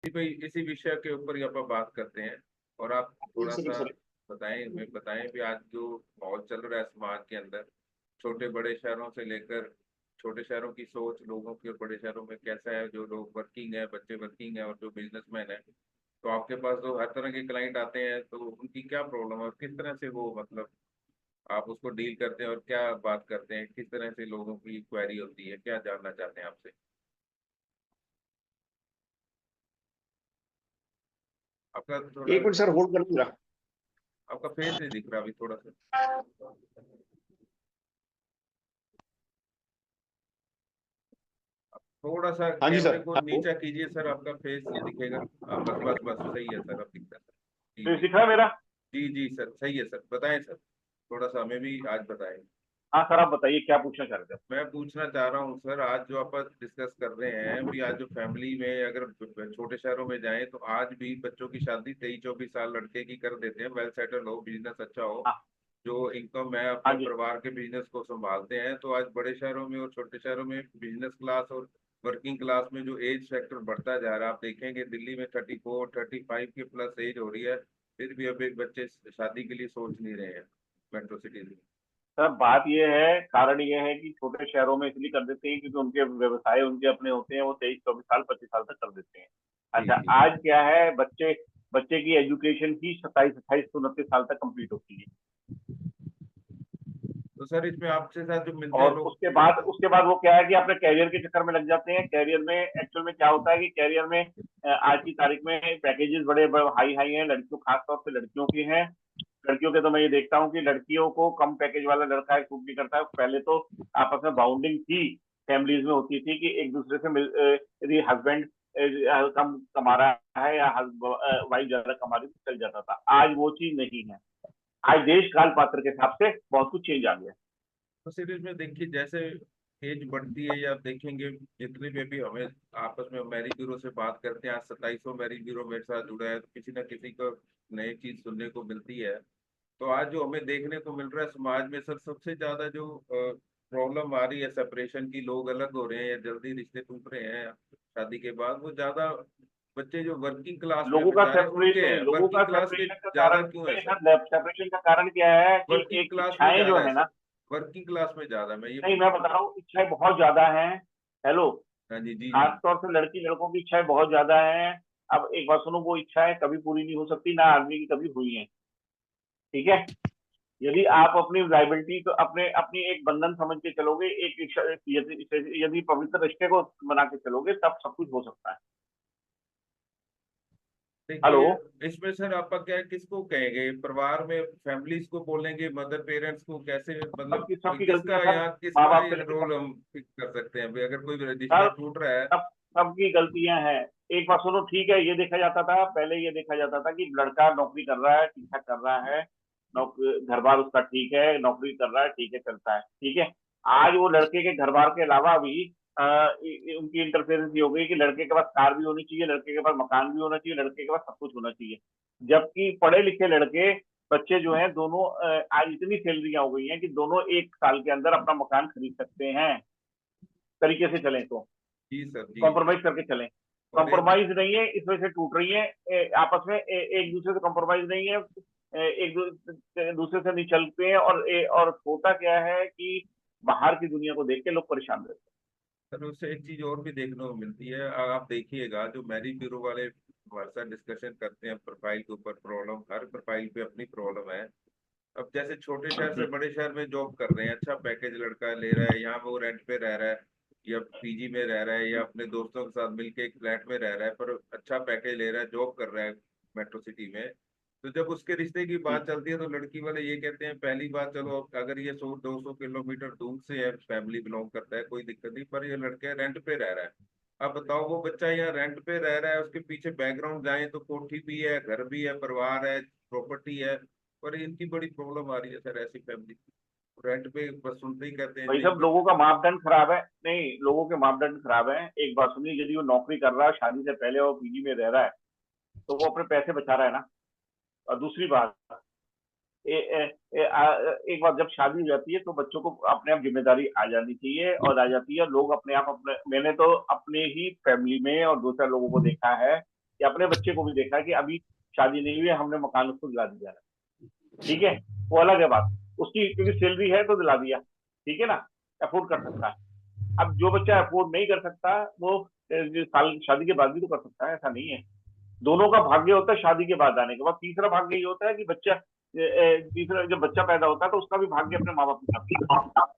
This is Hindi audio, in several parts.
जी भाई, इसी विषय के ऊपर ही अपन बात करते हैं। और आप थोड़ा जरूर सा सर। बताएं भी आज जो माहौल चल रहा है समाज के अंदर, छोटे बड़े शहरों से लेकर, छोटे शहरों की सोच लोगों की और बड़े शहरों में कैसा है, जो लोग वर्किंग है, बच्चे वर्किंग है और जो बिजनेसमैन है, तो आपके पास जो हर तरह के क्लाइंट आते हैं तो उनकी क्या प्रॉब्लम है और किस तरह से वो मतलब आप उसको डील करते हैं और क्या बात करते हैं, किस तरह से लोगों की क्वेरी होती है, क्या जानना चाहते हैं आपसे। आपका थोड़ा, एक मिनट सर, होल्ड कर दूंगा। आपका फेस नहीं दिख रहा अभी थोड़ा सा। थोड़ा सा हाँ जी कैमरे सर, को हेलो। नीचा कीजिए सर, आपका फेस दिखेगा। हाँ, बस बस बस सही है सर, अब दिखता है सर। जी तो जी। दिख रहा है मेरा? जी जी सर, सही है सर, बताएं सर। थोड़ा सा हमें भी आज बताएं। हाँ सर, आप बताइए क्या पूछना चाह रहे थे। मैं पूछना चाह रहा हूँ सर, आज जो अपन डिस्कस कर रहे हैं भी, आज जो फैमिली में अगर छोटे शहरों में जाएं तो आज भी बच्चों की शादी 23-24 साल लड़के की कर देते हैं, वेल सेटल हो, बिजनेस अच्छा हो, हाँ। जो इनकम है हाँ अपने जी। परिवार के बिजनेस को संभालते हैं। तो आज बड़े शहरों में और छोटे शहरों में बिजनेस क्लास और वर्किंग क्लास में जो एज फैक्टर बढ़ता जा रहा है, आप देखेंगे दिल्ली में 34-35 के प्लस एज हो रही है, फिर भी अभी बच्चे शादी के लिए सोच नहीं रहे हैं मेट्रो सिटीज में। सर बात ये है, कारण ये है कि छोटे शहरों में इसलिए कर देते हैं क्योंकि उनके व्यवसाय उनके अपने होते हैं, वो 23-24 साल 25 साल तक कर देते हैं। जी अच्छा, जी। आज क्या है, बच्चे बच्चे की एजुकेशन ही 27-28-29 साल तक कंप्लीट होती है। तो सर इसमें आपसे साथ जो मिलते हैं और लोग। उसके बाद वो क्या है कि अपने कैरियर के चक्कर में लग जाते हैं। कैरियर में एक्चुअल में क्या होता है कि कैरियर में आज की तारीख में पैकेजेस बड़े बड़े हाई हाई हैं, लड़कियों खासतौर से लड़कियों की हैं। लड़कियों के तो मैं ये देखता हूँ कि लड़कियों को कम पैकेज वाला लड़का सूट नहीं करता है। पहले तो आपस में बाउंडिंग थी, फैमिलीज में होती थी कि एक दूसरे से यदि हस्बैंड कम कमा रहा है या वाइफ ज्यादा कमा रही तो चल जाता था। आज वो चीज नहीं है। आज देश काल पात्र के हिसाब से बहुत कुछ चेंज आ गया। तो सीरीज में देखिए, जैसे एज बढ़ती है, या आप देखेंगे जितने में भी हमें आपस में मैरिज ब्यूरो से बात करते हैं, आज 2700 मैरिज ब्यूरो मेरे साथ जुड़ा है, तो किसी ना किसी को नई चीज सुनने को मिलती है। तो आज जो हमें देखने को मिल रहा है समाज में सर, सबसे ज्यादा जो प्रॉब्लम आ रही है सेपरेशन की, लोग अलग हो रहे हैं या जल्दी रिश्ते टूट रहे हैं शादी के बाद, वो ज्यादा बच्चे जो वर्किंग क्लास में लोगों का बेचारे उनके सेपरेशन हैं। लोगों का वर्किंग क्लास के सेपरेशन का ज्यादा कारण क्यों है सर? सेपरेशन का कारण क्या है कि वर्किंग एक क्लास में इच्छाएं जो ज्यादा है है सर, ना। वर्किंग क्लास में ज्यादा, मैं ये नहीं, पूछ मैं रहा हूँ। बता रहा हूँ, इच्छाएं बहुत ज्यादा हैं। हेलो। हाँ जी जी जी। खासतौर से लड़की लड़कों की इच्छाएं बहुत ज्यादा हैं। अब एक बात सुनो, वो इच्छाएं कभी पूरी नहीं हो सकती, ना आदमी की कभी हुई हैं। ठीक है। यदि आप अपनी लाइबिलिटी को अपने अपनी एक बंधन समझ के चलोगे, एक यदि पवित्र रिश्ते को बना के चलोगे, तब सब कुछ हो सकता है। हेलो। देखिए, इसमें सर आपका क्या है, किसको कहेंगे, परिवार में फैमिलीज को बोलेंगे, मदर पेरेंट्स को, कैसे मतलब सबकी सबकी गलतियां किसका सर। यहाँ माँ किसका बाप से लेकर रोल हम फिक्स कर सकते हैं भाई, अगर कोई रिश्ता सर, टूट रहा है। सब सबकी गलतियां हैं। एक बात सुनो, ठीक है, ये देखा जाता था पहले, ये देखा जाता था कि लड़का नौकरी कर रहा है, ठीक ठाक कर रहा है, घर बार उसका ठीक है, नौकरी कर रहा है, ठीक है, चलता है, ठीक है। आज वो लड़के के घर बार के अलावा भी उनकी इंटरफेरेंस ये हो गई कि लड़के के पास कार भी होनी चाहिए, लड़के के पास मकान भी होना चाहिए, लड़के के पास सब कुछ होना चाहिए। जबकि पढ़े लिखे लड़के बच्चे जो हैं दोनों, आज इतनी सैलरियां हो गई हैं कि दोनों एक साल के अंदर अपना मकान खरीद सकते हैं, तरीके से चलें तो, जी सर, जी जी। कॉम्प्रोमाइज करके चलें। और एक, कॉम्प्रोमाइज नहीं है, इस वजह से टूट रही है। आपस में एक दूसरे से कॉम्प्रोमाइज नहीं है। एक दूसरे से नहीं चलते हैं। और होता क्या है कि बाहर की दुनिया को देख के लोग परेशान रहते हैं। सर उससे एक चीज और भी देखने को मिलती है, आप देखिएगा जो मैरिज ब्यूरो वाले हमारे साथ डिस्कशन करते हैं प्रोफाइल के ऊपर, प्रॉब्लम हर प्रोफाइल पे अपनी प्रॉब्लम है। अब जैसे छोटे शहर से बड़े शहर में जॉब कर रहे हैं, अच्छा पैकेज लड़का ले रहा है, यहाँ वो रेंट पे रह रहा है या पीजी में रह रहा है या अपने दोस्तों के साथ मिलके एक फ्लैट में रह रहा है, पर अच्छा पैकेज ले रहा है, जॉब कर रहा है मेट्रो सिटी में। तो जब उसके रिश्ते की बात चलती है तो लड़की वाले ये कहते हैं, पहली बात चलो अगर ये 100-200 किलोमीटर दूर से है, फैमिली बिलोंग करता है, कोई दिक्कत नहीं, पर ये लड़के रेंट पे रह रहा है। अब बताओ, वो बच्चा यहाँ रेंट पे रह रहा है, उसके पीछे बैकग्राउंड जाए तो कोठी भी है, घर भी है, परिवार है, प्रॉपर्टी है, पर इनकी बड़ी प्रॉब्लम आ रही है सर ऐसी फैमिली। रेंट पे बस सुनते ही कहते हैं भाई नहीं सब बट। लोगों का मापदंड खराब है। नहीं, लोगों के मापदंड खराब है। एक बात सुनिए, यदि वो नौकरी कर रहा है, शादी से पहले वो पीजी में रह रहा है, तो वो अपने पैसे बचा रहा है ना। और दूसरी बात, एक बार जब शादी हो जाती है तो बच्चों को अपने आप जिम्मेदारी आ जानी चाहिए, और आ जाती है। लोग अपने आप, मैंने तो अपने ही फैमिली में और दो चार लोगों को देखा है कि कि अपने बच्चे को भी देखा है कि अभी शादी नहीं हुई है, हमने मकान उसको दिला दिया है, ठीक है, वो अलग है बात, उसकी क्योंकि सैलरी है तो दिला दिया, ठीक है ना, अफोर्ड कर सकता है। अब जो बच्चा अफोर्ड नहीं कर सकता वो साल शादी के बाद भी तो कर सकता है, ऐसा नहीं है। दोनों का भाग्य होता है शादी के बाद आने के बाद। तीसरा भाग्य ये होता है कि बच्चा तीसरा जब बच्चा पैदा होता है तो उसका भी भाग्य अपने माँ बाप के साथ होता है।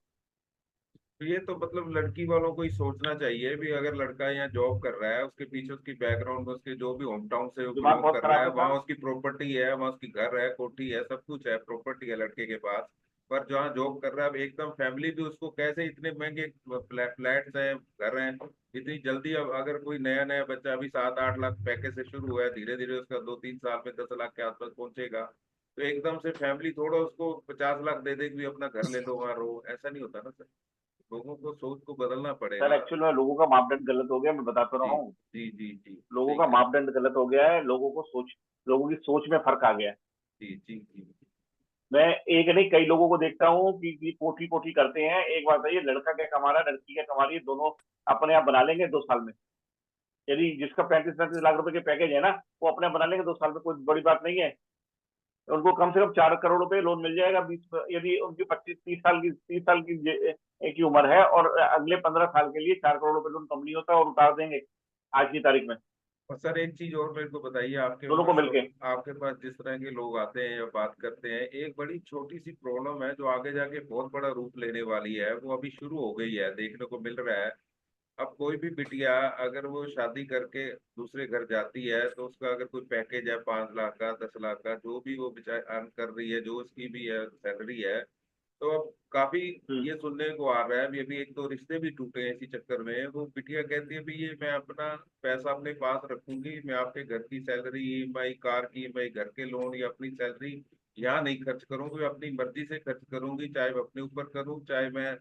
तो ये तो मतलब लड़की वालों को ही सोचना चाहिए भी, अगर लड़का यहाँ जॉब कर रहा है उसके पीछे उसकी बैकग्राउंड में उसके जो भी होम टाउन से दिमाग बिलोंग बहुत कर रहा खराब है, है वहाँ सर। उसकी प्रॉपर्टी है, वहाँ उसकी घर है, कोठी है, सब कुछ है, प्रॉपर्टी है लड़के के पास। पर जहाँ जॉब कर रहा है अब एकदम फैमिली भी उसको कैसे, इतने महंगे फ्लैट्स हैं, घर हैं, इतनी जल्दी। अब अगर कोई नया नया बच्चा अभी 7-8 लाख पैकेज से शुरू हुआ है, धीरे धीरे उसका 2-3 साल में 10 लाख के आसपास पहुंचेगा, तो एकदम से फैमिली थोड़ा उसको 50 लाख दे देगी अपना घर ले लो वहाँ रहो, ऐसा नहीं होता ना सर। लोगों को सोच को बदलना सर पड़ेगा। एक्चुअल में लोगों का मापदंड गलत हो गया, मैं बताता रहा जी हूँ। जी जी जी। लोगों सही का कह रहे हैं। मापदंड गलत हो गया है, लोगों की सोच में फर्क आ गया है। जी जी जी। मैं एक नहीं कई लोगों को देखता हूँ कि पोटी पोटी करते हैं। एक बात है, ये लड़का क्या कमा रहा है, लड़की क्या कमा रही है, दोनों अपने आप बना लेंगे 2 साल में। यदि जिसका 35-35 लाख रुपए के पैकेज है ना, वो अपने बना लेंगे 2 साल में, कोई बड़ी बात नहीं है। उनको कम से कम 4 करोड़ रुपए लोन मिल जाएगा, 20, यदि उनकी 25-30 साल की उम्र है और अगले 15 साल के लिए 4 करोड़ रुपए लोन कम नहीं होता और उतार देंगे आज की तारीख में, और सर एक चीज और मेरे को बताइए, आपके दोनों को पास मिलके। आपके पास जिस तरह के लोग आते हैं या बात करते हैं, एक बड़ी छोटी सी प्रॉब्लम है जो आगे जाके बहुत बड़ा रूप लेने वाली है, वो अभी शुरू हो गई है, देखने को मिल रहा है। अब कोई भी बिटिया अगर वो शादी करके दूसरे घर जाती है तो उसका अगर कोई पैकेज है 5 लाख का, 10 लाख का, जो भी वो बेचारी अर्न कर रही है, जो उसकी भी है सैलरी है, तो अब काफी हम्म। ये सुनने को आ रहा है। अभी अभी एक दो रिश्ते भी टूटे हैं इसी चक्कर में। वो बिटिया कहती है भी ये मैं अपना पैसा अपने पास रखूंगी, मैं आपके घर की सैलरी, ईएमआई, कार की ईएमआई, घर के लोन या अपनी सैलरी यहाँ नहीं खर्च करूंगी, मैं अपनी मर्जी से खर्च करूंगी, चाहे मैं अपने ऊपर करूँ, चाहे मैं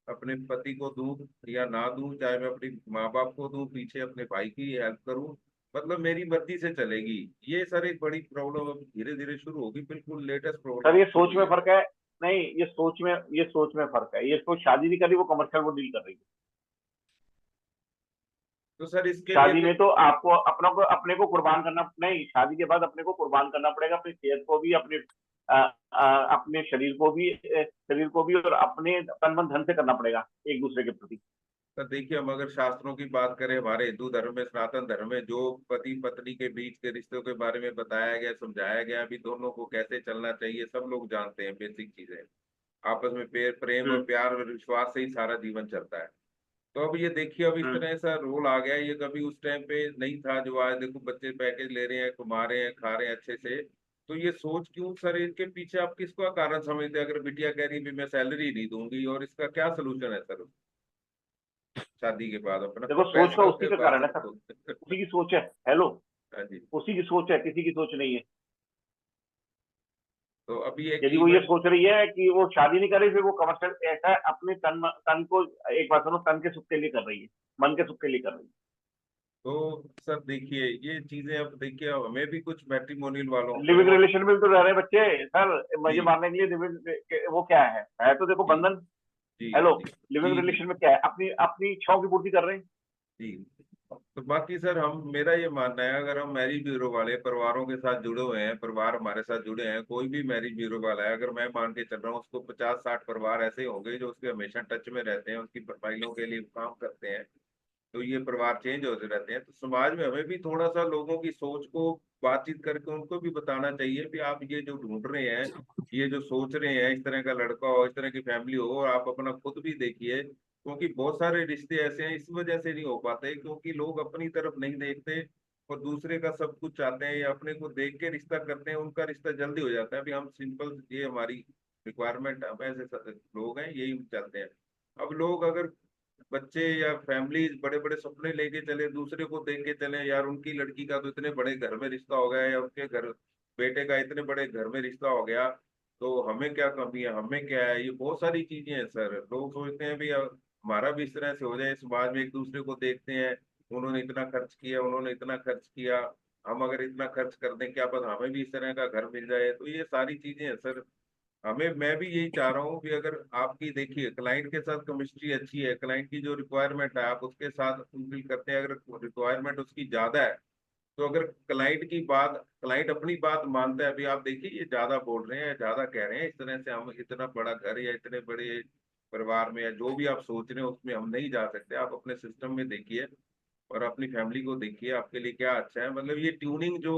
अपने पति को दूं या ना दूं, चाहे मैं अपनी माँ बाप को दूं, पीछे अपने भाई की हेल्प करूं, मतलब मेरी मर्जी से चलेगी। ये सर एक बड़ी प्रॉब्लम अब धीरे धीरे शुरू होगी, बिल्कुल लेटेस्ट सर प्रॉब्लम ये शुरू सोच हुई में है। फर्क है। नहीं, ये सोच में फर्क है। ये सोच शादी नहीं कर रही, वो कमर्शियल वो डील कर रही है। तो सर इसके लिए शादी में तो आपको अपने को कुर्बान करना नहीं, शादी के बाद अपने को कुर्बान करना पड़ेगा, अपनी सेहत को भी, अपने शरीर को भी और अपने तन मन धन से करना पड़ेगा एक दूसरे के प्रति। सर देखिए, हम अगर शास्त्रों की बात करें, हमारे हिंदू धर्म में, सनातन धर्म में, जो पति पत्नी के बीच के रिश्तों के बारे में बताया गया, समझाया गया, अभी दोनों को कैसे चलना चाहिए, सब लोग जानते हैं बेसिक चीजें। आपस में प्रेम और हम्म। प्यार और विश्वास से ही सारा जीवन चलता है। तो अब ये देखिए, अब इस हम्म। तरह ऐसा रोल आ गया है, ये कभी उस टाइम पे नहीं था, जो आज देखो बच्चे पैकेज ले रहे हैं, कमा रहे हैं, खा रहे हैं अच्छे से। तो ये सोच क्यों सर, इनके पीछे आप किसका कारण समझते हैं? अगर बिटिया कह रही है भी मैं सैलरी नहीं दूंगी, और इसका क्या सोल्यूशन है सर? शादी के बाद अपना देखो, सोच का पैसा उसी के का पास कारण है सर। रखो। उसी की सोच है। हेलो। हाँ जी। उसी की सोच है, किसी की सोच नहीं है। तो अभी एक यदि वो ये इवेंट। सोच रही है कि वो शादी नहीं कर रही, फिर वो कमर्शियल ऐसा है, अपने तन को, एक बात सुनो, तन के सुख के लिए कर रही है, मन के सुख के लिए कर रही तो सर देखिए, ये चीजें अब देखिए, अब हमें भी कुछ मैट्रिमोनियल वालों है। को। लिविंग रिलेशन में भी तो रह रहे हैं बच्चे सर, जी मजे मारने के लिए लिविंग, वो क्या है तो देखो जी बंधन। जी हेलो। जी लिविंग जी जी रिलेशन में क्या है, अपनी अपनी इच्छाओं की पूर्ति कर रहे हैं। जी। तो बाकी सर, हम मेरा ये मानना है, अगर हम मैरिज ब्यूरो वाले परिवारों के साथ जुड़े हुए हैं, परिवार हमारे साथ जुड़े हैं, कोई भी मैरिज ब्यूरो वाला है, अगर मैं मान के चल रहा हूँ, उसको 50-60 परिवार ऐसे होंगे जो उसके हमेशा टच में रहते हैं, उसकी प्रोफाइलों के लिए काम करते हैं, तो ये परिवार चेंज होते रहते हैं। तो समाज में हमें भी थोड़ा सा लोगों की सोच को बातचीत करके उनको भी बताना चाहिए कि आप ये जो ढूंढ रहे हैं, ये जो सोच रहे हैं, इस तरह का लड़का हो, इस तरह की फैमिली हो, और आप अपना खुद भी देखिए, क्योंकि बहुत सारे रिश्ते ऐसे हैं इस वजह से नहीं हो पाते, क्योंकि लोग अपनी तरफ नहीं देखते और दूसरे का सब कुछ चाहते हैं, या अपने को देख के रिश्ता करते हैं, उनका रिश्ता जल्दी हो जाता है। अभी हम सिंपल, ये हमारी रिक्वायरमेंट, हम ऐसे लोग हैं, यही चलते हैं। अब लोग अगर बच्चे या फैमिली बड़े बड़े सपने लेके चले, दूसरे को देख के चले, यार उनकी लड़की का तो इतने बड़े घर में रिश्ता हो गया, या उनके घर बेटे का इतने बड़े घर में रिश्ता हो गया, तो हमें क्या कमी है, हमें क्या है, ये बहुत सारी चीजें हैं सर। लोग सोचते हैं भी हमारा भी इस तरह से हो जाए, समाज में एक दूसरे को देखते हैं, उन्होंने इतना खर्च किया, उन्होंने इतना खर्च किया, हम अगर इतना खर्च कर दें, क्या पता हमें भी इस तरह का घर मिल जाए। तो ये सारी चीजें हैं सर। हमें, मैं भी यही चाह रहा हूँ कि अगर आपकी देखिए क्लाइंट के साथ केमिस्ट्री अच्छी है, क्लाइंट की जो रिक्वायरमेंट है आप उसके साथ फुलफिल करते हैं, अगर रिक्वायरमेंट उसकी ज्यादा है, तो अगर क्लाइंट अपनी बात मानता है, अभी आप देखिए ये ज्यादा बोल रहे हैं, ज्यादा कह रहे हैं, इस तरह से हम इतना बड़ा घर या इतने बड़े परिवार में या जो भी आप सोच रहे हैं उसमें हम नहीं जा सकते। आप अपने सिस्टम में देखिए और अपनी फैमिली को देखिए, आपके लिए क्या अच्छा है। मतलब ये ट्यूनिंग जो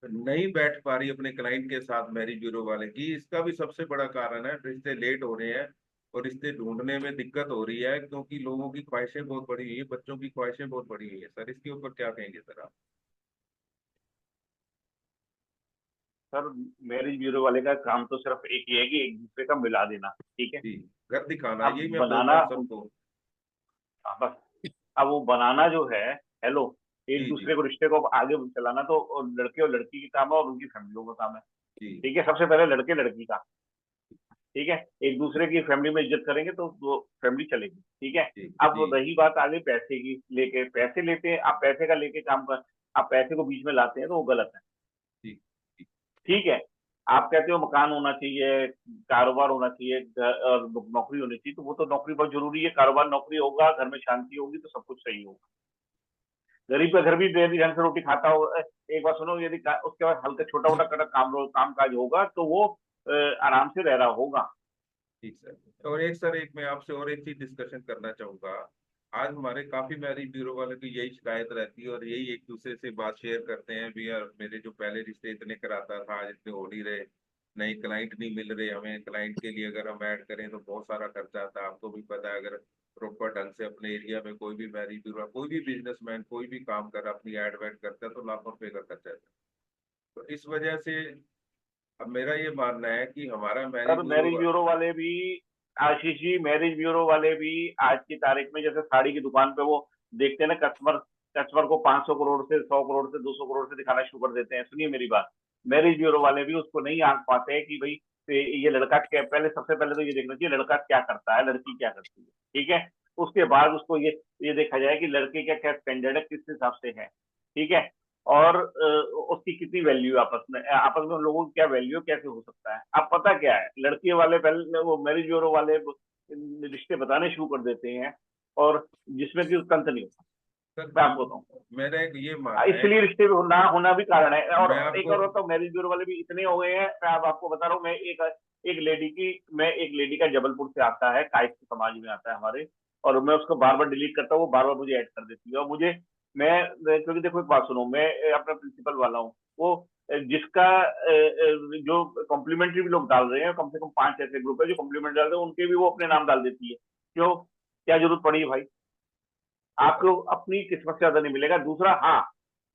नहीं बैठ पा रही अपने क्लाइंट के साथ मैरिज ब्यूरो वाले की, इसका भी सबसे बड़ा कारण है रिश्ते लेट हो रहे हैं और रिश्ते ढूंढने में दिक्कत हो रही है, क्योंकि लोगों की ख्वाहिशें बहुत बड़ी हुई है, बच्चों की ख्वाहिशें बहुत बड़ी हुई है। सर इसके ऊपर क्या कहेंगे सर आप? सर मैरिज ब्यूरो वाले का काम तो सिर्फ एक ही है कि एक दूसरे का मिला देना, ठीक है। जी, घर दिखाना, अब यही मैं बोल रहा बनाना हूँ सबको। बस, अब वो बनाना जो है, हेलो, एक जी जी दूसरे को रिश्ते को आगे चलाना तो लड़के और लड़की का काम है और उनकी फैमिलियों का काम है। जी ठीक है, सबसे पहले लड़के लड़की का। ठीक है, एक दूसरे की फैमिली में इज्जत करेंगे तो वो फैमिली चलेगी। ठीक है। जी अब जी रही बात आगे पैसे की, लेके पैसे लेते हैं आप, पैसे का लेके काम कर, आप पैसे को बीच में लाते हैं तो वो गलत है। जी जी ठीक है, आप कहते हो मकान होना चाहिए, कारोबार होना चाहिए, और नौकरी होनी चाहिए, तो वो तो नौकरी बहुत जरूरी है। कारोबार नौकरी होगा, घर में शांति होगी तो सब कुछ सही होगा। गरीब का घर भी यदि ढंग से रोटी खाता हो, एक बात सुनो, यदि उसके बाद हल्का छोटा मोटा काम काज होगा तो वो आराम से रह रहा होगा। ठीक सर। और एक सर, एक मैं आपसे और एक चीज डिस्कशन करना चाहूंगा। आज हमारे काफी मैरिज ब्यूरो वाले की यही शिकायत रहती है और यही एक दूसरे से बात शेयर करते हैं भी, यार मेरे जो पहले रिश्ते इतने कराता था आज इतने हो नहीं रहे, नई क्लाइंट नहीं मिल रहे हमें, क्लाइंट के लिए अगर हम ऐड करें तो बहुत सारा खर्चा आता है। आपको भी पता है, अगर प्रॉपर ढंग से अपने एरिया में कोई भी मैरिज ब्यूरो, कोई भी बिजनेसमैन कोई भी काम कर अपनी एड वैड करता है तो लाखों रुपए का खर्चा आता है। तो इस वजह से अब मेरा ये मानना है कि हमारा sir marriage bureau. Marriage bureau वाले भी, आशीष जी, मैरिज ब्यूरो वाले भी आज की तारीख में जैसे साड़ी की दुकान पे वो देखते हैं ना, कस्टमर कस्टमर को 500 करोड़ से, 100 करोड़ से, 200 करोड़ से दिखाना शुरू कर देते हैं। सुनिए मेरी बात, मैरिज ब्यूरो वाले भी उसको नहीं आंक पाते हैं कि भाई ये लड़का क्या, पहले सबसे पहले तो ये देखना चाहिए लड़का क्या करता है, लड़की क्या करती है। ठीक है, उसके बाद उसको ये देखा जाए कि लड़के का क्या स्टैंडर्ड है, किस हिसाब से है। ठीक है, और उसकी कितनी वैल्यू है आपस में उन लोगों की क्या वैल्यू है, कैसे हो सकता है। अब पता क्या है, लड़की वाले पहले वो मैरिज ब्यूरो वाले रिश्ते बताने शुरू कर देते हैं और जिसमें कि अंत नहीं होता। सर मैं आपको बताऊं, मेरा एक ये मानना है, इसलिए रिश्ते ना होना भी कारण है। और मैं एक आपको। और तो मैरिज ब्यूरो वाले भी इतने हो गए हैं, मैं अब आपको बता रहा हूँ। एक लेडी का जबलपुर से आता है, कायस्थ समाज में आता है हमारे, और मैं उसको बार बार डिलीट करता हूँ, वो बार बार मुझे ऐड कर देती है। और मुझे क्योंकि देखो एक बात सुनो, मैं अपना प्रिंसिपल वाला हूँ, वो जिसका जो कॉम्प्लीमेंट्री भी लोग डाल रहे हैं, कम से कम 5 ऐसे ग्रुप है जो कॉम्प्लीमेंट डाल रहे हैं, उनके भी वो अपने नाम डाल देती है। क्यों, क्या जरूरत पड़ी है भाई। आपको अपनी किस्मत से ज्यादा नहीं मिलेगा। दूसरा, हाँ,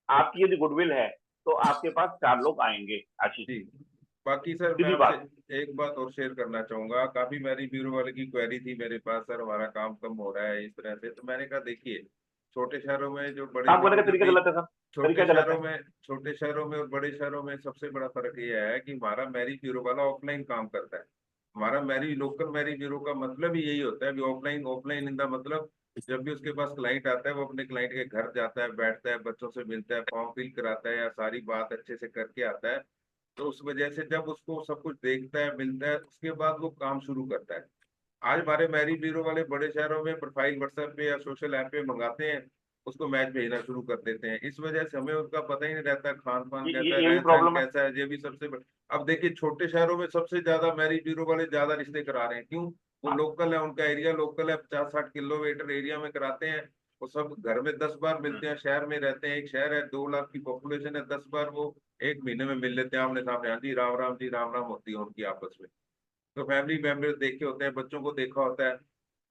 आपकी यदि गुडविल है तो आपके पास 4 लोग आएंगे, आशीष जी, जी। बाकी सर मैं सीधी आपसे बात। एक बात और शेयर करना चाहूंगा। काफी मैरिज ब्यूरो वाले की क्वेरी थी मेरे पास, सर हमारा काम कम हो रहा है इस तरह से। तो मैंने कहा देखिए, छोटे शहरों में जो बड़ी काम करने सिटी का जो तरीका भी गलत है सर, छोटे तरीका गलत है। शहरों में छोटे शहरों में और बड़े शहरों में सबसे बड़ा फर्क ये है कि हमारा मैरिज ब्यूरो वाला ऑफलाइन काम करता है। हमारा मैरिज लोकल मैरिज ब्यूरो का मतलब ही यही होता है भी ऑफलाइन। ऑफलाइन इन द मतलब जब भी उसके पास क्लाइंट आता है वो अपने क्लाइंट के घर जाता है, बैठता है, बच्चों से मिलता है, फॉर्म फिल कराता है या सारी बात अच्छे से करके आता है। तो उस वजह से जब उसको सब कुछ देखता है, मिलता है, उसके बाद वो काम शुरू करता है। आज हमारे मैरिज ब्यूरो वाले बड़े शहरों में प्रोफाइल व्हाट्सएप पे या सोशल ऐप पे मंगाते हैं, उसको मैच भेजना शुरू कर देते हैं। इस वजह से हमें उनका पता ही नहीं रहता खान पान कैसा है, ये भी रहन सहन प्रॉब्लम है। कैसा है। ये भी सबसे अब देखिए छोटे शहरों में सबसे ज्यादा मैरिज ब्यूरो वाले ज्यादा रिश्ते करा रहे हैं। क्यों? वो हाँ, लोकल है, उनका एरिया लोकल है, 50-60 किलोमीटर एरिया में कराते हैं। वो सब घर में 10 बार मिलते हैं, शहर में रहते हैं, एक शहर है 2 लाख की पॉपुलेशन है, 10 बार वो एक महीने में मिल लेते हैं आमने सामने। हाँ जी राम राम, जी राम राम होती है उनकी आपस में। तो फैमिली मेंबर्स देखे होते हैं, बच्चों को देखा होता है।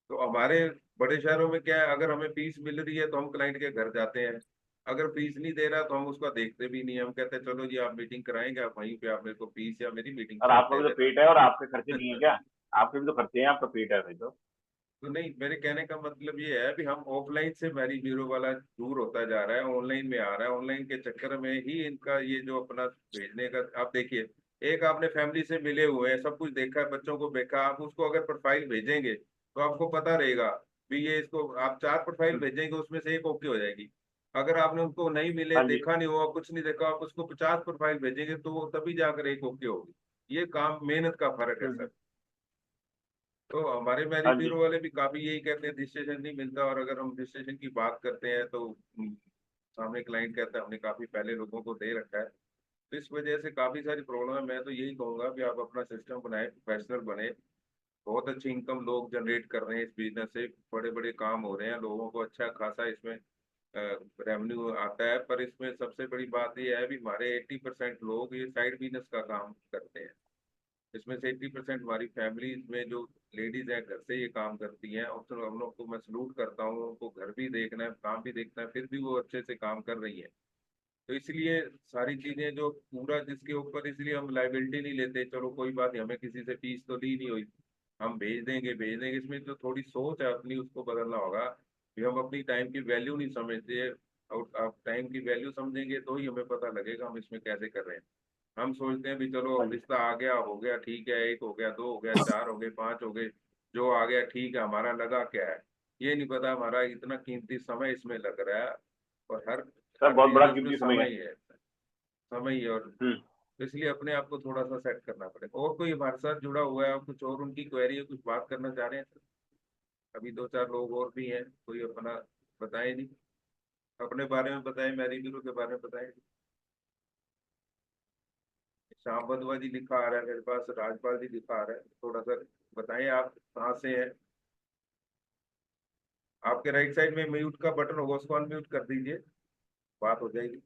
तो हमारे बड़े शहरों में क्या है, अगर हमें फीस मिल रही है तो हम क्लाइंट के घर जाते हैं, अगर फीस नहीं दे रहा तो हम उसका देखते भी नहीं है। हम कहते हैं चलो जी आप मीटिंग कराएंगे, आप वहीं पे आप मेरे को फीस या मेरी मीटिंग और फीस आपका दे भी तो देना। पेट है और आपके खर्चे नहीं है क्या। आपके भी तो खर्चे हैं, आपका पेट है भाई तो। तो नहीं, मेरे कहने का मतलब ये है कि हम ऑफलाइन से मैरिज ब्यूरो वाला दूर होता जा रहा है, ऑनलाइन में आ रहा है। ऑनलाइन के चक्कर में ही इनका ये जो अपना भेजने का, आप देखिए, एक आपने फैमिली से मिले हुए हैं, सब कुछ देखा है, बच्चों को देखा, आप उसको अगर प्रोफाइल भेजेंगे तो आपको पता रहेगा भी ये इसको आप 4 प्रोफाइल भेजेंगे उसमें से एक ओके हो जाएगी। अगर आपने उनको नहीं मिले, हाँ जी। देखा नहीं हुआ, कुछ नहीं देखा, आप उसको 50 प्रोफाइल भेजेंगे तो वो तभी जाकर एक ओके होगी। ये काम मेहनत का फर्क है सर। तो हमारे हाँ मैरिज जी। ब्यूरो वाले भी काफी यही कहते हैं, रजिस्ट्रेशन नहीं मिलता। और अगर हम रजिस्ट्रेशन की बात करते हैं तो सामने क्लाइंट कहता है हमने काफी पहले लोगों को दे रखा है। तो इस वजह से काफी सारी प्रॉब्लम है। मैं तो यही कहूंगा कि आप अपना सिस्टम बनाए, प्रोफेशनल बने। बहुत अच्छी इनकम लोग जनरेट कर रहे हैं इस बिजनेस से, बड़े बड़े काम हो रहे हैं, लोगों को अच्छा खासा इसमें रेवेन्यू आता है। पर इसमें सबसे बड़ी बात यह है भी हमारे 80% लोग ये साइड बिजनेस का काम करते हैं। इसमें से 80% हमारी फैमिली में जो लेडीज हैं घर से ये काम करती हैं, और तो हम लोग को मैं सलूट करता हूँ। उनको घर भी देखना है, काम भी देखना है, फिर भी वो अच्छे से काम कर रही है। तो इसलिए सारी चीजें जो पूरा जिसके ऊपर, इसलिए हम लाइबिलिटी नहीं लेते, चलो कोई बात नहीं, हमें किसी से फीस तो ली नहीं हुई, हम भेज देंगे भेज देंगे। इसमें जो थोड़ी सोच है अपनी, उसको बदलना होगा कि हम अपनी टाइम की वैल्यू नहीं समझते। और आप टाइम की वैल्यू समझेंगे तो ही हमें पता लगेगा हम इसमें कैसे कर रहे हैं। हम सोचते हैं भी चलो हाँ जी। रिश्ता आ गया हो गया ठीक है, एक हो गया, दो हो गया, चार हो गए, पांच हो गए, जो आ गया ठीक है, हमारा लगा क्या है। ये नहीं पता हमारा इतना कीमती समय इसमें लग रहा है। और हर सर हर बहुत बड़ा बिजनेस में कीमती समय है। समय ही है, समय ही है। और हम्म। इसलिए अपने आप को थोड़ा सा सेट करना पड़ेगा। और कोई हमारे साथ जुड़ा हुआ है और कुछ और उनकी क्वेरी है, कुछ बात करना चाह रहे हैं सर? अभी दो चार लोग और भी हैं, कोई अपना बताए नहीं, अपने बारे में बताएं, मैरी ब्यूरो के बारे में बताएं। श्याम बंधुआ जी लिखा आ रहा है मेरे पास, राजपाल जी लिखा आ रहा है, थोड़ा सा बताएं आप कहाँ से हैं। आपके राइट साइड में म्यूट का बटन होगा, उसको अनम्यूट कर दीजिए, बात हो जाएगी।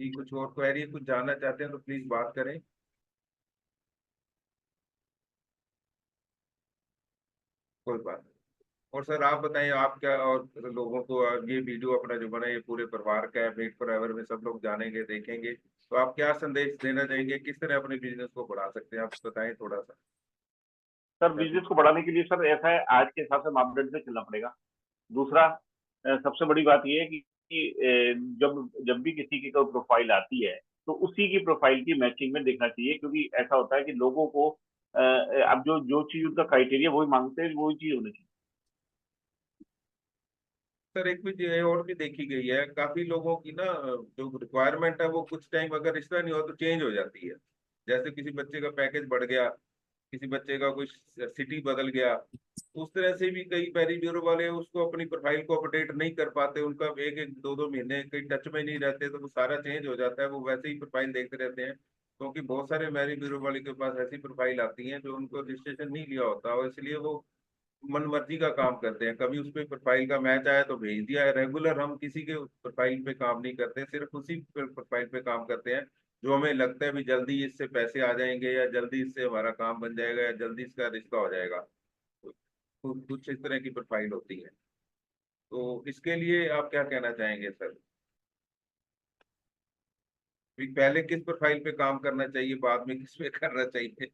जी कुछ और क्वेरी, कुछ जानना चाहते हैं तो प्लीज बात करें। कोई बात नहीं। और सर आप बताएं, आप क्या, और लोगों को ये वीडियो अपना जो बना, ये पूरे परिवार का है, मेड फॉर एवर में सब लोग जानेंगे देखेंगे, तो आप क्या संदेश देना चाहेंगे, किस तरह अपने बिजनेस को बढ़ा सकते हैं, आप बताएं थोड़ा सा। सर अभी बिजनेस को बढ़ाने के लिए सर ऐसा है, आज के हिसाब से मापदंड से चलना पड़ेगा। दूसरा, सबसे बड़ी बात यह है कि जब जब भी किसी की कोई प्रोफाइल आती है तो उसी की प्रोफाइल की मैचिंग में देखना चाहिए, क्योंकि ऐसा होता है कि लोगों को अब जो जो चीज उनका क्राइटेरिया वही मांगते हैं, वही चीज होनी चाहिए। सर एक भी चीज़ और भी देखी गई है, काफी लोगों की ना जो रिक्वायरमेंट है वो कुछ टाइम अगर रिश्ता नहीं हो तो चेंज हो जाती है। जैसे किसी बच्चे का पैकेज बढ़ गया, किसी बच्चे का कोई सिटी बदल गया, उस तरह से भी कई पैरी ब्यूरो वाले उसको अपनी प्रोफाइल को अपडेट नहीं कर पाते, उनका एक एक दो दो महीने कहीं टच में नहीं रहते, तो वो सारा चेंज हो जाता है, वो वैसे ही प्रोफाइल देखते रहते हैं। क्योंकि बहुत सारे मैरी ब्यूरो वाले के पास ऐसी प्रोफाइल आती हैं जो उनको रजिस्ट्रेशन नहीं लिया होता, और इसलिए वो मन मर्जी का काम करते हैं। कभी उस पे प्रोफाइल का मैच आया तो भेज दिया है। रेगुलर हम किसी के प्रोफाइल पे काम नहीं करते, सिर्फ उसी प्रोफाइल पे काम करते हैं जो हमें लगता है भी जल्दी इससे पैसे आ जाएंगे, या जल्दी इससे हमारा काम बन जाएगा, या जल्दी इसका रिश्ता हो जाएगा। तो कुछ इस तरह की प्रोफाइल होती है। तो इसके लिए आप क्या कहना चाहेंगे सर, कि पहले किस प्रोफाइल पे काम करना चाहिए, बाद में किस पे करना चाहिए?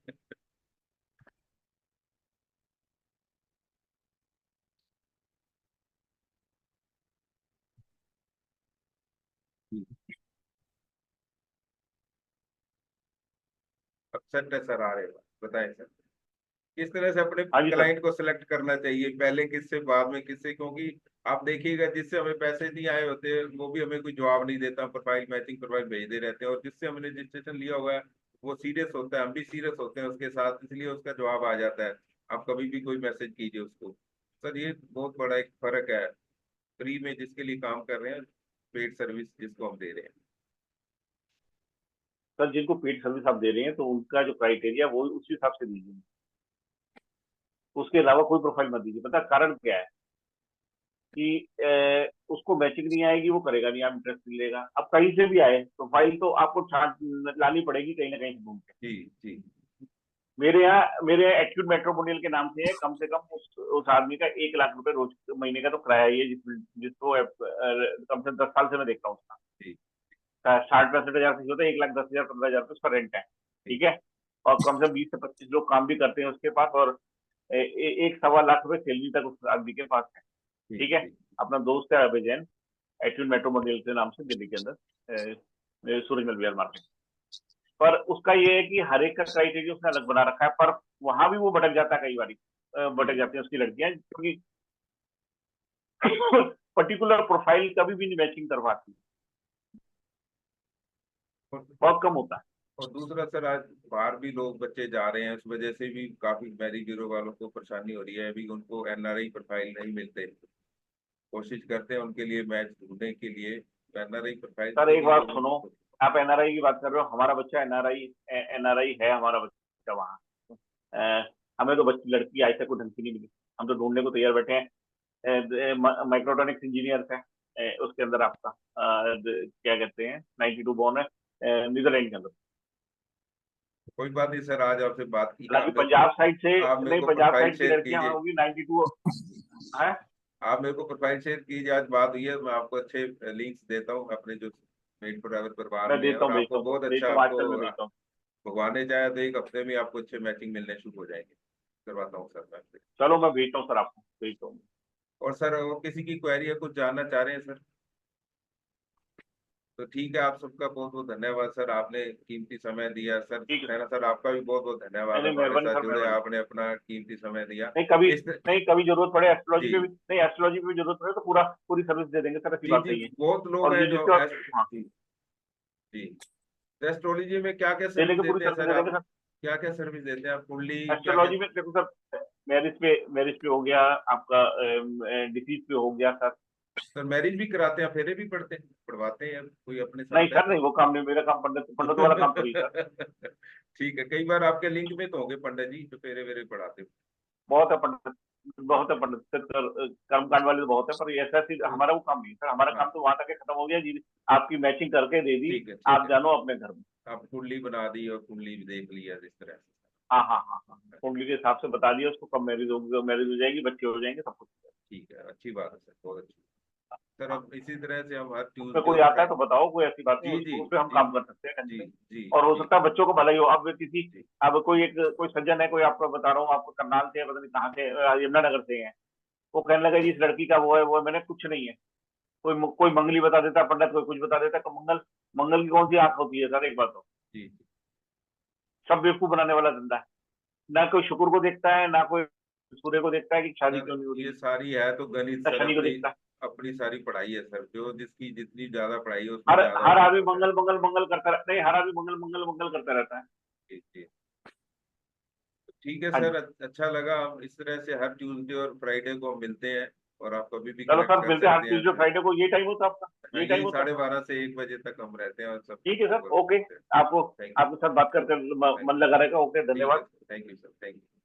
अपसेट है सर, आ रहे हैं, बताएं सर किस तरह से अपने हाँ जी सर। क्लाइंट को सिलेक्ट करना चाहिए, पहले किससे बाद में किससे। क्योंकि आप देखिएगा जिससे हमें पैसे नहीं आए होते वो भी हमें कोई जवाब नहीं देता, प्रोफाइल मैचिंग प्रोफाइल भेजते रहते हैं, और जिससे हमने रजिस्ट्रेशन लिया हुआ है वो सीरियस होता है, हम भी सीरियस होते हैं उसके साथ, इसलिए उसका जवाब आ जाता है। आप कभी भी कोई मैसेज कीजिए उसको। सर ये बहुत बड़ा एक फर्क है, फ्री में जिसके लिए काम कर रहे हैं, पेड सर्विस जिसको हम दे रहे हैं। सर जिनको पेड सर्विस आप दे रहे हैं तो उनका जो क्राइटेरिया वो उसी हिसाब से दीजिए, उसके अलावा कोई प्रोफाइल मत दीजिए। पता कारण क्या है कि उसको मैचिंग नहीं आएगी, वो करेगा नहीं, आप इंटरेस्ट नहीं लेगा। अब कहीं से भी आए प्रोफाइल तो आपको छाट लानी पड़ेगी कहीं ना कहीं से घूम के। जी जी। मेरे यहाँ एक्यूट मेट्रोपोलियन के नाम से है, कम से कम उस आदमी का 1 लाख रुपए रोज महीने का तो किराया ही है, जिसको कम से कम 10 साल से मैं देखता हूँ उसका। जी 60-65 हजार फीस होता है, 1,10,000 15,000 उसका रेंट है। जी ठीक है। और कम से कम 20 से 25 लोग काम भी करते हैं उसके पास, और 1-1.25 लाख रुपए सैलरी तक उस आदमी के पास है। जी ठीक है। जी। अपना दोस्त है अभय जैन, एक्चुअल मेट्रो मॉडल के नाम से दिल्ली के अंदर, सूरजमल विहार मार्केट। पर उसका ये है कि हर एक का क्राइटेरिया उसने अलग बना रखा है, पर वहां भी वो भटक जाता है कई बार, भटक जी जाती है उसकी लड़कियां, क्योंकि पर्टिकुलर प्रोफाइल कभी भी नहीं मैचिंग कर पाती, और बहुत कम होता है। और दूसरा सर, आज बाहर भी लोग बच्चे जा रहे हैं, उस वजह से भी काफी मैरिज ब्यूरो वालों को परेशानी हो रही है। अभी उनको एनआरआई प्रोफाइल नहीं मिलते, कोशिश करते हैं उनके लिए मैच ढूंढने के लिए, एनआरआई प्रोफाइल सर के एक लिए बात लोगों सुनो, को। आप एनआरआई की बात कर रहे हो, हमारा बच्चा एनआरआई है, हमारा बच्चा वहाँ। हमें तो बच्ची लड़की आज तक कोई ढंग की नहीं मिली, हम तो ढूंढने को तैयार बैठे हैं। माइक्रोट्रॉनिक्स इंजीनियर है उसके अंदर आपका क्या कहते हैं, 92 बॉर्न है, नीदरलैंड के अंदर। कोई बात नहीं सर, आज आपसे बात की, हालांकि पंजाब साइड से, आप मेरे नहीं को पंजाब प्रोफाइल साइड की शेयर लड़कियां कीजिए। होंगी 92 है। आप मेरे को प्रोफाइल शेयर कीजिए, आज बात हुई है, मैं आपको अच्छे लिंक्स देता हूँ अपने जो मेड फॉर परिवार मैं में है, और देता आपको हूँ बहुत अच्छा, भेजता हूँ, आजकल मैं आपको भेजता हूँ। भगवान ने चाहे तो 1 हफ्ते में आपको अच्छे मैचिंग मिलने शुरू हो जाएंगे। करवाता हूँ सर मैं आपसे। चलो मैं भेजता हूँ सर, आपको भेजता हूँ। और सर, और किसी की क्वेरी है, कुछ जानना चाह रहे हैं सर, तो ठीक है। आप सबका बहुत बहुत धन्यवाद सर, आपने कीमती समय दिया सर। ठीक है सर। सर आपका भी बहुत बहुत नहीं धन्यवाद, नहीं, हमारे मेहरबानी साथ सर, जुड़े, मेहरबानी। आपने अपना कीमती समय दिया। नहीं कभी, इस नहीं कभी जरूरत पड़े एस्ट्रोलॉजी जी पे भी, नहीं एस्ट्रोलॉजी पे भी जरूरत पड़े तो पूरी सर्विस दे देंगे सर, ऐसी जी बात जी, नहीं है। बहुत लोग और हैं जो जो जिसके पास, हाँ, जी जी। तो एस्ट्रोलॉजी में क्या क्या दे सर्विस देंगे, पूरी देते हैं सर्विस सर दे आप? देंगे सर। क्या क्या सर्विस देते हैं आप, कुंडली क्या क्या? एस्ट्रोलॉजी में देखो सर, मैरिज पे हो गया आपका, डिसीज पे हो गया सर। सर मैरिज भी कराते हैं, फेरे भी पड़ते हैं, पढ़वाते हैं, कोई अपने नहीं साथ है सर, तो? नहीं वो काम नहीं, मेरा काम पंडित पंडित वाला काम थोड़ी है सर। ठीक है, कई बार आपके लिंक में तो होंगे पंडित जी जो फेरे वेरे पढ़ाते हो। बहुत है पंडित, बहुत है पंडित सर, कर्मकांड वाले तो बहुत है, पर ऐसा चीज तो हमारा वो काम नहीं है सर, हमारा हाँ, काम तो वहां तक खत्म हो गया जी। आपकी मैचिंग करके दे दी, ठीक है ठीक आप है। जानो अपने घर में। आप कुंडली बना दी और कुंडली भी देख लिया जिस तरह से। हाँ हाँ हाँ हाँ, कुंडली के हिसाब से बता दिया उसको, कब मैरिज होगी, मैरिज हो जाएगी, बच्चे हो जाएंगे, सब कुछ। ठीक है, अच्छी बात है सर, बहुत अच्छी। सर हाँ, अब इसी तरह से हम हर उसमें ट्यूसडे कोई और आता है फ्राइडे। तो बताओ, कोई ऐसी बात नहीं, जी जी उस पर हम जी काम कर सकते हैं जी कहीं। जी और हो जी सकता है बच्चों को भलाई हो, अब किसी, जी अब कोई एक कोई सज्जन है, कोई आपको बता रहा हूँ, आपको करनाल से, पता नहीं कहाँ से, यमुनानगर से है, वो कहने लगा जी इस लड़की का वो है, मैंने कुछ नहीं है। कोई मंगली बता देता है पंडित, कोई कुछ बता देता है, तो मंगल, मंगल की कौन सी आंख होती है सर, एक बात तो, जी। सब बेवकूफ बनाने वाला धंधा है। ना कोई शुक्र को देखता है, ना कोई सूर्य को देखता है कि शादी सर क्यों नहीं हो ये रही, सारी है तो गणित ना सर, शनि को अपनी देखता है। अपनी सारी पढ़ाई है सर, जो जिसकी जितनी ज्यादा पढ़ाई है उसमें हर ज्यादा हर असर आदमी पड़ता है। मंगल मंगल मंगल करता रहता है, नहीं, हर आदमी मंगल मंगल मंगल करता रहता है। जी जी। ठीक है हाँ सर, जी। अच्छा लगा, हम इस तरह से हर ट्यूसडे और फ्राइडे को हम मिलते हैं, और आप कभी भी चलो कनेक्ट सर, कर मिलते हैं हर सकते हैं ट्यूजडे हमसे। फ्राइडे को, ये टाइम होता है आपका, हाँ, ये टाइम यही होता है। 12:30 से 1 बजे तक हम रहते हैं, और सब ठीक है कुछ सर, कवर ओके। करते हैं। आपको, थैंक यू। आपके साथ बात कर थैंक मन लगा रहेगा, ओके, ठीक है धन्यवाद। Sir, thank you sir, thank you.